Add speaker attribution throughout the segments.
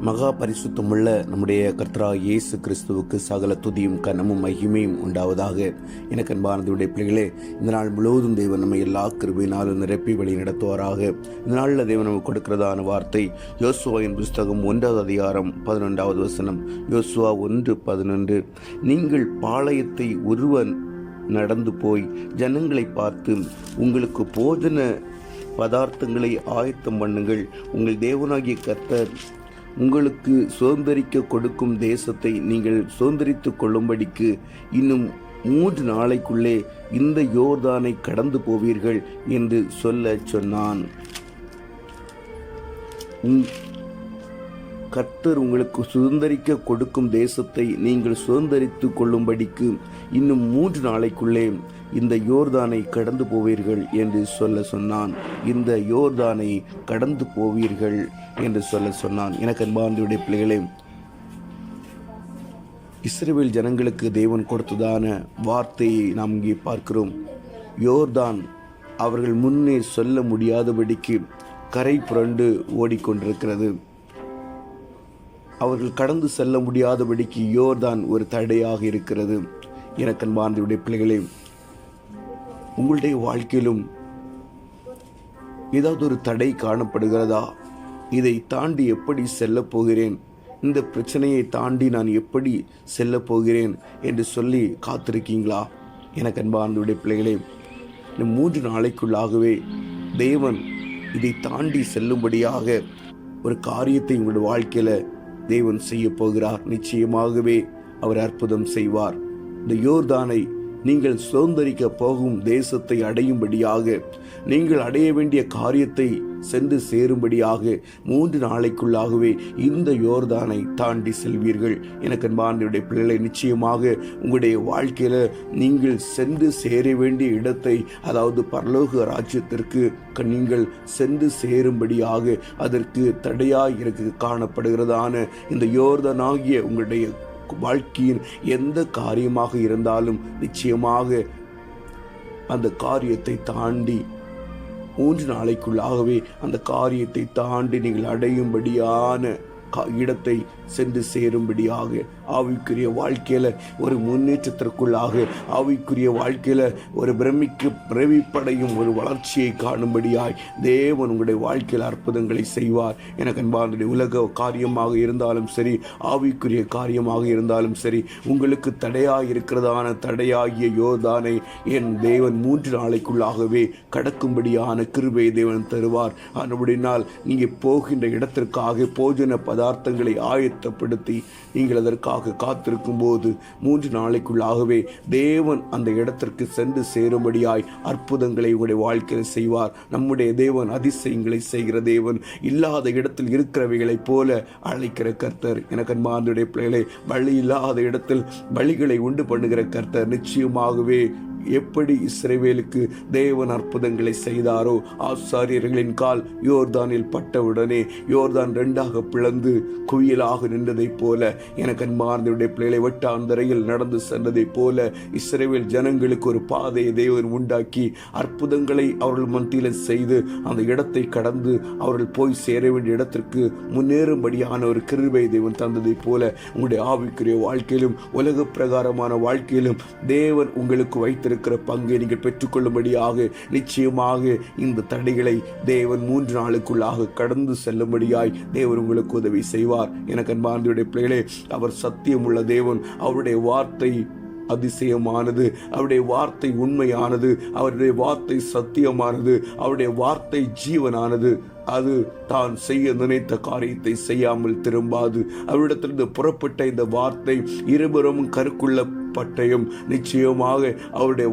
Speaker 1: மகா பரிசுத்தமுள்ள நம்முடைய கர்த்தராகிய இயேசு கிறிஸ்துவுக்கு சகல துதியும் கனமும் மகிமையும் உண்டாவதாக. எனக்கு அன்பானதுடைய பிள்ளைகளே, இந்த நாள் முழுவதும் தேவன் நம்ம எல்லா கிருபையினாலும் நிரப்பி வழி நடத்துவாராக. இந்த நாளில் தேவன் நமக்கு கொடுக்கிறதான வார்த்தை யோசுவாவின் புஸ்தகம் 1வது அதிகாரம் 11வது வசனம். யோசுவா 1:11. நீங்கள் பாளையத்தை ஒருவன் நடந்து போய் ஜனங்களை பார்த்து, உங்களுக்கு போஜன பதார்த்தங்களை ஆயத்தம் பண்ணுங்கள், உங்கள் தேவனாகிய கர்த்தர் உங்களுக்கு சுதந்திரிக்க கொடுக்கும் தேசத்தை நீங்கள் சுதந்திரித்துக் கொள்ளும்படிக்கு இன்னும் 3 நாளைக்குள்ளே இந்த யோர்தானை கடந்து போவீர்கள் என்று சொல்ல சொன்னான். கர்த்தர் உங்களுக்கு சுதந்திரிக்க கொடுக்கும் தேசத்தை நீங்கள் சுதந்திரித்துக் கொள்ளும்படிக்கு இன்னும் 3 நாளைக்குள்ளே இந்த யோர்தானை கடந்து போவீர்கள் என்று சொல்ல சொன்னான். இந்த யோர்தானை கடந்து போவீர்கள் என்று சொல்ல சொன்னான். எனக்கு அன்பார்ந்தவருடைய பிள்ளைகளே, இஸ்ரவேல் ஜனங்களுக்கு தேவன் கொடுத்ததான வார்த்தையை நாம் இங்கே பார்க்கிறோம். யோர்தான் அவர்கள் முன்னே சொல்ல முடியாதபடிக்கு கரை புரண்டு ஓடிக்கொண்டிருக்கிறது. அவர்கள் கடந்து செல்ல முடியாதபடிக்கு யோர்தான் ஒரு தடையாக இருக்கிறது. எனக்கு அன்பார்ந்தவருடைய பிள்ளைகளே, உங்களுடைய வாழ்க்கையிலும் ஏதாவது ஒரு தடை காணப்படுகிறதா? இதை தாண்டி எப்படி செல்ல போகிறேன், இந்த பிரச்சனையை தாண்டி நான் எப்படி செல்ல போகிறேன் என்று சொல்லி காத்திருக்கீங்களா? எனக்கு அன்பார்ந்தவருடைய பிள்ளைகளே, இந்த 3 நாளைக்குள்ளாகவே தேவன் இதை தாண்டி செல்லும்படியாக ஒரு காரியத்தை உங்களுடைய வாழ்க்கையில தேவன் செய்ய போகிறார். நிச்சயமாகவே அவர் அற்புதம் செய்வார். இந்த யோர்தானை நீங்கள் சுதந்திரிக்க போகும் தேசத்தை அடையும்படியாக, நீங்கள் அடைய வேண்டிய காரியத்தை சென்று சேரும்படியாக 3 நாளைக்குள்ளாகவே இந்த யோர்தானை தாண்டி செல்வீர்கள். எனக்கு அன்பார்ந்தவருடைய பிள்ளைகளை, நிச்சயமாக உங்களுடைய வாழ்க்கையில நீங்கள் சென்று சேர வேண்டிய இடத்தை, அதாவது பரலோக ராஜ்யத்திற்கு நீங்கள் சென்று சேரும்படியாக அதற்கு தடையாய் இருக்கு காணப்படுகிறதான இந்த யோர்தானாகிய உங்களுடைய வாழ்க்கையின் எந்த காரியமாக இருந்தாலும் நிச்சயமாக அந்த காரியத்தை தாண்டி 3 நாளைக்குள்ளாகவே அந்த காரியத்தை தாண்டி நீங்கள் அடையும்படியான இடத்தை சென்று சேரும்படியாக, ஆவிக்குரிய வாழ்க்கையில ஒரு முன்னேற்றத்திற்குள்ளாக, ஆவிக்குரிய வாழ்க்கையில ஒரு பிரமிப்படையும் ஒரு வளர்ச்சியை காணும்படியாய் தேவன் உங்களுடைய வாழ்க்கையில் அற்புதங்களை செய்வார். எனக்கு அன்பார்ந்த உலக காரியமாக இருந்தாலும் சரி, ஆவிக்குரிய காரியமாக இருந்தாலும் சரி, உங்களுக்கு தடையாய் இருக்கிறதான தடையாகிய யோர்தானை என் தேவன் 3 நாளைக்குள்ளாகவே கடக்கும்படியான கிருபை தேவன் தருவார். அப்படினால் நீங்கள் போகின்ற இடத்திற்காக போஜன பதார்த்தங்களை ஆயத்தப்படுத்தி நீங்கள் அதற்காக காத்திருக்கும் போது 3 நாளைக்குள்ளாகவே தேவன் அந்த இடத்திற்கு சென்று சேரும்படியாய் அற்புதங்களை உங்களுடைய வாழ்க்கையில் செய்வார். நம்முடைய தேவன் அதிசயங்களை செய்கிற தேவன், இல்லாத இடத்தில் இருக்கிறவைகளைப் போல அழைக்கிற கர்த்தர். எனக்கு அன்பார்ந்தவருடைய பிள்ளைகளை, வழி இல்லாத இடத்தில் வழிகளை உண்டு பண்ணுகிற கர்த்தர். நிச்சயமாகவே எப்படி இஸ்ரவேலுக்கு தேவன் அற்புதங்களை செய்தாரோ, ஆசாரியர்களின் கால் யோர்தானில் பட்டவுடனே யோர்தான் 2ஆக பிளந்து குவியலாக நின்றதைப் போல, எனக்கு அன்பார்ந்தவருடைய பிள்ளைகளை வெட்டாந்தரையில் நடந்து சென்றதைப் போல இஸ்ரவேல் ஜனங்களுக்கு ஒரு பாதையை தேவன் உண்டாக்கி அற்புதங்களை அவர்கள் மத்தியில் செய்து அந்த இடத்தை கடந்து அவர்கள் போய் சேர வேண்டிய இடத்திற்கு முன்னேறும்படியான ஒரு கிருபை தேவன் தந்ததைப் போல உங்களுடைய ஆவிக்குரிய வாழ்க்கையிலும் உலக பிரகாரமான வாழ்க்கையிலும் தேவன் உங்களுக்கு வைத்திருக்கிற பங்கை நீங்கள் பெற்றுக்கொள்ளும்படியாக நிச்சயமாக இந்த தடைகளை தேவன் 3 நாளுக்குள்ளாக கடந்து செல்லும்படியாய் தேவன் உங்களுக்கு உதவி செய்வார். எனக்கு அன்பார்ந்தவருடைய பிள்ளைகளே, அவர் சத்தியம் உள்ள தேவன். அவருடைய வார்த்தை அதிசயமானது, அவருடைய வார்த்தை உண்மையானது, அவருடைய வார்த்தை சத்தியமானது, அவருடைய வார்த்தை ஜீவனானது. அது தான் செய்ய நினைத்த காரியத்தை செய்யாமல் திரும்பாது. அவரிடத்திலிருந்து புறப்பட்ட இந்த வார்த்தை இருபுறமும் கருக்குள்ள பட்டயம். நிச்சயமாக அவருடைய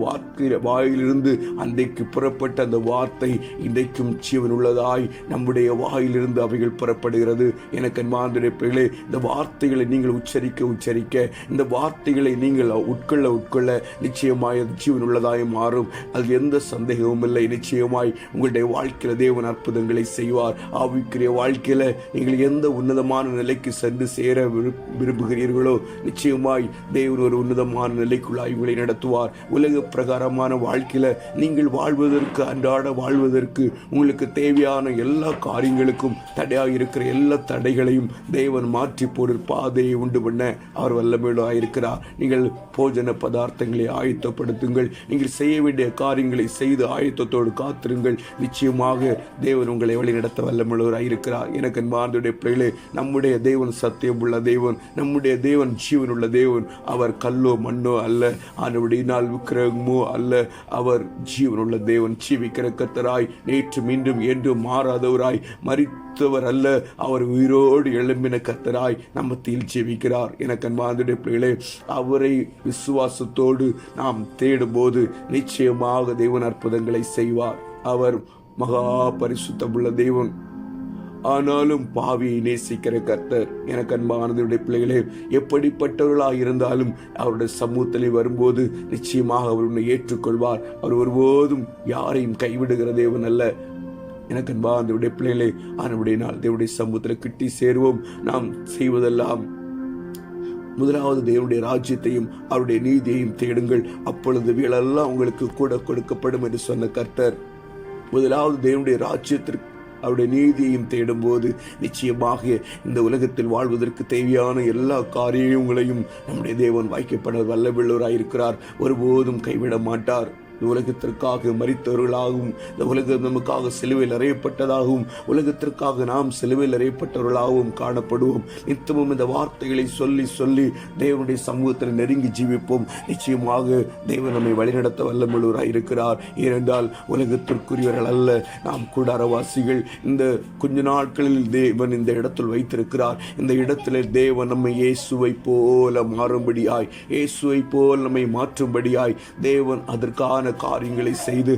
Speaker 1: வாயிலிருந்து அன்றைக்கு புறப்பட்ட அந்த வார்த்தை இன்றைக்கும் ஜீவன் உள்ளதாய் நம்முடைய வாயிலிருந்து அவைகள் புறப்படுகிறது. எனக்கு அன்பார்ந்தவருடைய பிள்ளைகளே, இந்த வார்த்தைகளை நீங்கள் உச்சரிக்க இந்த வார்த்தைகளை நீங்கள் உட்கொள்ள நிச்சயமாய் அது ஜீவன் உள்ளதாய் மாறும். அது எந்த சந்தேகமும் இல்லை. நிச்சயமாய் உங்களுடைய வாழ்க்கையில தேவன் அற்புதங்களை செய்வார். ஆவிக்குரிய வாழ்க்கையில நீங்கள் எந்த உன்னதமான நிலைக்கு சென்று சேர விரும்புகிறீர்களோ, நிச்சயமாய் தேவன் ஒரு உன்னதமான உன்னதமான நிலைக்குள்ளாய் உங்களை நடத்துவார். உலக பிரகாரமான வாழ்க்கையில நீங்கள் வாழ்வதற்கு, அன்றாட வாழ்வதற்கு உங்களுக்கு தேவையான எல்லா காரியங்களுக்கும் தடையாக இருக்கிற எல்லா தடைகளையும் தேவன் மாற்றி போடு பாதையை உண்டு பண்ண அவர் வல்லமையுள்ளவராய் இருக்கிறார். நீங்கள் போஜன பதார்த்தங்களை ஆயத்தப்படுத்துங்கள். நீங்கள் செய்ய வேண்டிய காரியங்களை செய்து ஆயத்தத்தோடு காத்திருங்கள். நிச்சயமாக தேவன் உங்களை வழி நடத்த வல்லமையுள்ளவராய் இருக்கிறார். எனக்கு அன்பார்ந்தவருடைய பிள்ளைகளே, நம்முடைய தேவன் சத்தியம் உள்ள தேவன், நம்முடைய தேவன் ஜீவனுள்ள தேவன். அவர் கல்லோ மண்ணோ அல்ல, ஆனபடியினால் விக்கிரகமோ அல்ல. அவர் ஜீவனுள்ள தேவன், ஜீவிக்கிற கர்த்தராய், நேற்று மீண்டும் என்றும் மாறாதவராய், மரித்தவர் அல்ல, அவர் உயிரோடு எழும்பின கர்த்தராய் நம்மத்தில் ஜீவிக்கிறார். எனக்கு அன்பார்ந்தவருடைய பிள்ளைகளே, அவரை விசுவாசத்தோடு நாம் தேடும் போது நிச்சயமாக தேவன் அற்புதங்களை செய்வார். அவர் மகா பரிசுத்தமுள்ள தேவன், ஆனாலும் பாவியை நேசிக்கிற கர்த்தர். எனக்கு அன்பானதுடைய பிள்ளைகளே, எப்படிப்பட்டவர்களாக இருந்தாலும் அவருடைய சமூகத்திலே வரும்போது நிச்சயமாக அவர் உன்னை ஏற்றுக்கொள்வார். அவர் ஒருபோதும் யாரையும் கைவிடுகிற தேவன் அல்ல. எனக்கு அன்பானதுடைய பிள்ளைகளே, ஆனவுடைய நாள் தேவனுடைய சமூகத்தில் கிட்டி சேருவோம். நாம் செய்வதெல்லாம் முதலாவது தேவனுடைய ராஜ்யத்தையும் அவருடைய நீதியையும் தேடுங்கள், அப்பொழுது வீழெல்லாம் உங்களுக்கு கூட கொடுக்கப்படும் என்று சொன்ன கர்த்தர். முதலாவது தேவனுடைய ராஜ்யத்திற்கு அவருடைய நீதியையும் தேடும் போது நிச்சயமாக இந்த உலகத்தில் வாழ்வதற்கு தேவையான எல்லா காரியங்களையும் நம்முடைய தேவன் வாய்க்கப்பட வல்லவராயிருக்கிறார். ஒருபோதும் கைவிட மாட்டார். இந்த உலகத்திற்காக மரித்தவர்களாகவும், இந்த உலகம் நமக்காக சிலுவையில் அறையப்பட்டதாகவும், உலகத்திற்காக நாம் சிலுவையில் அறையப்பட்டவர்களாகவும் காணப்படுவோம். நித்தமும் இந்த வார்த்தைகளை சொல்லி சொல்லி தேவனுடைய சமூகத்தில் நெருங்கி ஜீவிப்போம். நிச்சயமாக தேவன் நம்மை வழிநடத்த வல்லமுள்ளவராய் இருக்கிறார். ஏனென்றால் உலகத்திற்குரியவர்கள் அல்ல, நாம் கூடாரவாசிகள். இந்த கொஞ்ச நாட்களில் தேவன் இந்த இடத்தில் வைத்திருக்கிறார். இந்த இடத்துல தேவன் நம்மை இயேசுவை போல மாறும்படியாய், இயேசுவை போல் நம்மை மாற்றும்படியாய் தேவன் அதற்கான காரியங்களை செய்து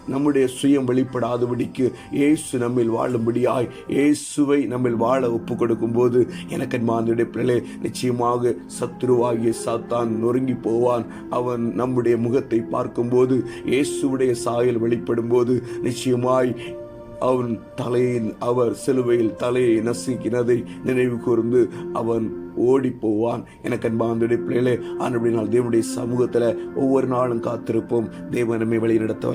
Speaker 1: நம்முடைய சுயம் வெளிப்படாதபடிக்கு இயேசு நம்மில் வாழும்படியாய், இயேசுவை நம்மில் வாழ ஒப்பு கொடுக்கும் போது எனக்கு அன்பார்ந்தவருடைய பிள்ளைகளே, நிச்சயமாக சத்துருவாகிய சாத்தான் நொறுங்கி போவான். அவன் நம்முடைய முகத்தை பார்க்கும்போது, இயேசுடைய சாயல் வெளிப்படும் போது நிச்சயமாய் அவர் சிலுவையில் தலையை நசுக்கினதை நினைவு கூர்ந்து அவன் ஓடி போவான். எனக்கு அன்பார்ந்தவருடைய பிள்ளைகளே, ஆனபடினால் தேவனுடைய சமூகத்தில் ஒவ்வொரு நாளும் காத்திருப்போம். தேவன் நம்மை வழி நடத்த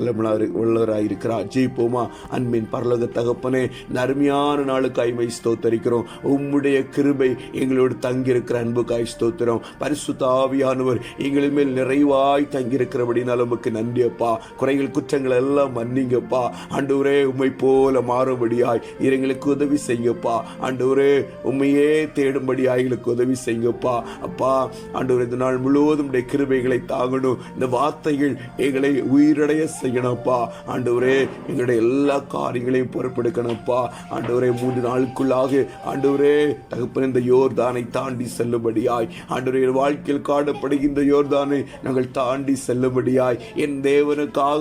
Speaker 1: வல்லவராயிருக்கிறார். ஜெயிப்போமா? அன்பின் பரலோக தகப்பனே, இந்த அருமையான நாளுக்காய் மை ஸ்தோத்தரிக்கிறோம். உம்முடைய கிருபை எங்களோடு தங்கியிருக்கிற அன்புக்காய் ஸ்தோத்திரம். பரிசுத்த ஆவியானவர் எங்களின் மேல் நிறைவாய் தங்கியிருக்கிறபடினால் உமக்கு நன்றி அப்பா. குறைகள் குற்றங்கள் எல்லாம் மன்னிங்கப்பா. ஆண்டவரே, உம்மை போல மாறும்படியாய் எங்களுக்கு உதவி செய்யப்பா. ஆண்டவரே, உம்மையே தேடும்படியாய் எங்களுக்கு உதவி செய்யுங்கப்பா. அப்பா ஆண்டவரே, இந்த நாள் முழுவதும் கிருபைகளை தாங்கணும். இந்த வார்த்தைகள் எங்களை உயிரடைய செய்யணும்ப்பா. ஆண்டவரே, எங்களுடைய எல்லா காரியங்களையும் பொறுப்பெடுக்கணும்ப்பா. ஆண்டவரே, 3 நாளுக்குள்ளாக ஆண்டவரே தகப்பன் இந்த யோர்தானை தாண்டி செல்லும்படியாய், ஆண்டவரே வாழ்க்கையில் காணப்படுகின்ற யோர்தானை நாங்கள் தாண்டி செல்லும்படியாய், என் தேவனுக்காக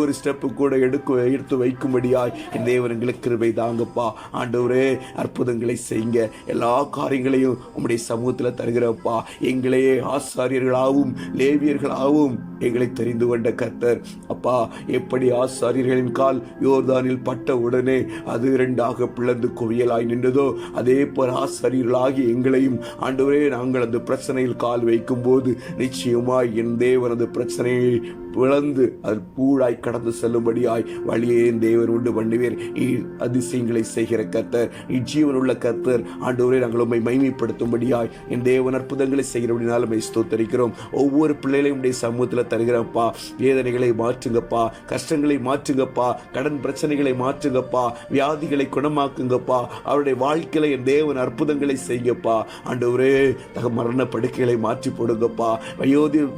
Speaker 1: ஒரு ஸ்டெப்பு கூட எடுத்து வைக்கும்படியாய் என் தேவன் எங்களுக்கு கிருபை தாங்கப்பா. ஆண்டவரே, அற்புதங்களை செய்யுங்க. எல்லா காரியங்களையும் உம்முடைய சமூகத்தில் தருகிறப்பா. எங்களையே ஆசாரியர்களாகவும் லேவியர்களாகவும் எங்களை தெரிந்து கொண்ட கர்த்தர் அப்பா, எப்படி ஆசாரியர்களின் கால் யோர்தானில் பட்ட உடனே அது 2ஆக பிளந்து குவியலாய் நின்றதோ, அதே போல் ஆசாரியர்களாகி எங்களையும் ஆண்டவரே நாங்கள் அந்த பிரச்சனையில் கால் வைக்கும் போது நிச்சயமாய் என் தேவன் அந்த பிரச்சனையை பிளந்து அது பூழாய் கடந்து செல்லும்படியாய் வழியே என் தேவன் உண்டு பண்ணுவீர். அதிசயங்களை செய்கிற கர்த்தர், ஜீவனுள்ள கர்த்தர். ஆண்டவரே, நாங்கள் உம்மை மகிமைப்படுத்தும்படியாய் என் தேவன் அற்புதங்களை செய்கிறபடினாலும் ஸ்தோத்தரிக்கிறோம். ஒவ்வொரு பிள்ளைகளையும் உடைய சமூகத்தில் தருகிறப்பா. வேதனைகளை மாற்றுங்கப்பா, கஷ்டங்களை மாற்றுங்கப்பா, கடன் பிரச்சனைகளை மாற்றுங்கப்பா, வியாதிகளை குணமாக்குங்கப்பா. அவருடைய வாழ்க்கையில என் தேவன் அற்புதங்களை செய்யுங்கப்பா. ஆண்டவரே, மரண படுக்கைகளை மாற்றி போடுங்கப்பா.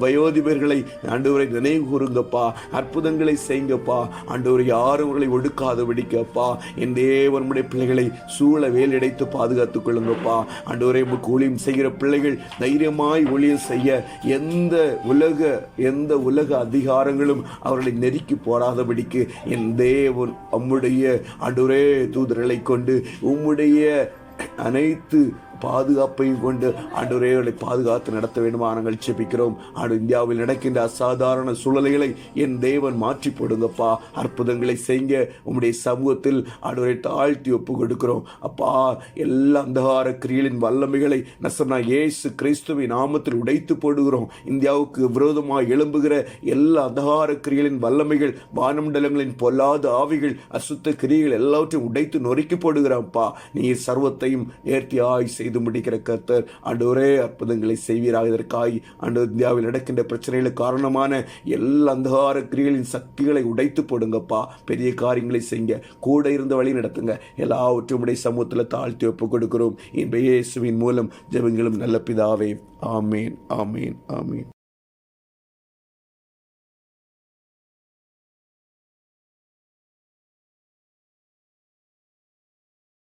Speaker 1: வயோதிபர்களை ஆண்டவரை நினைவு கூறுங்கப்பா. அற்புதங்களை செய்யுங்கப்பா. ஆண்டவரை யாரும் அவர்களை ஒடுக்காதபடிக்கப்பா. என் தேவன் உம்முடைய பிள்ளைகளை சூழ வேலடைத்து பாதுகாத்துக் கொள்ளுங்கப்பா. ஆண்டவரை ஊழியம் செய்கிற பிள்ளைகள் தைரியமாய் ஊழியம் செய்ய எந்த உலக அதிகாரங்களும் அவர்களை நெருக்கி போடாதபடிக்கு என் தேவன் உம்முடைய ஆண்டவரே தூதர்களை கொண்டு உம்முடைய அனைத்து பாதுகாப்பையும் கொண்டு ஆண்டவரே அவர்களை பாதுகாத்து நடத்த வேண்டுமா நாங்கள் ஜெபிக்கிறோம். இந்தியாவில் நடக்கின்ற அசாதாரண சூழல்களை என் தேவன் மாற்றி போடுங்கப்பா. அற்புதங்களை செய்ய உம்முடைய சமூகத்தில் ஆண்டவரை தாழ்த்தி ஒப்பு கொடுக்கிறோம் அப்பா. எல்லா அந்தகார கிரியலின் வல்லமைகளை நசரேயனாகிய இயேசு கிறிஸ்துவின் நாமத்தில் உடைத்து போடுகிறோம். இந்தியாவுக்கு விரோதமாக எழும்புகிற எல்லா அந்தகார கிரியலின் வல்லமைகள், வானமண்டலங்களின் பொல்லாத ஆவிகள், அசுத்த கிரியைகள் எல்லாவற்றையும் உடைத்து நொறுக்கி போடுகிறோம்ப்பா. நீர் சர்வத்தையும் நேர்த்தியாய் செய்து முடிக்கிற கர்த்தர். ஆண்டவரே அற்புதங்களை செய்வீராக. இதற்காய் ஆண்டவர் இந்தியாவில் நடக்கின்ற பிரச்சனைகளுக்கு காரணமான எல்லா அந்தகார கிரியலின் சக்திகளை உடைத்து போடுங்கப்பா. பெரிய காரியங்களை செய்ய கூட இருந்த வழி நடத்துங்க. எல்லாவற்றையும் உடைய சமூகத்தில் தாழ்த்தி ஒப்பு கொடுக்கிறோம். இயேசுவின் மூலம் ஜெபங்களும் நல்ல பிதாவே. ஆமேன், ஆமேன், ஆமேன்.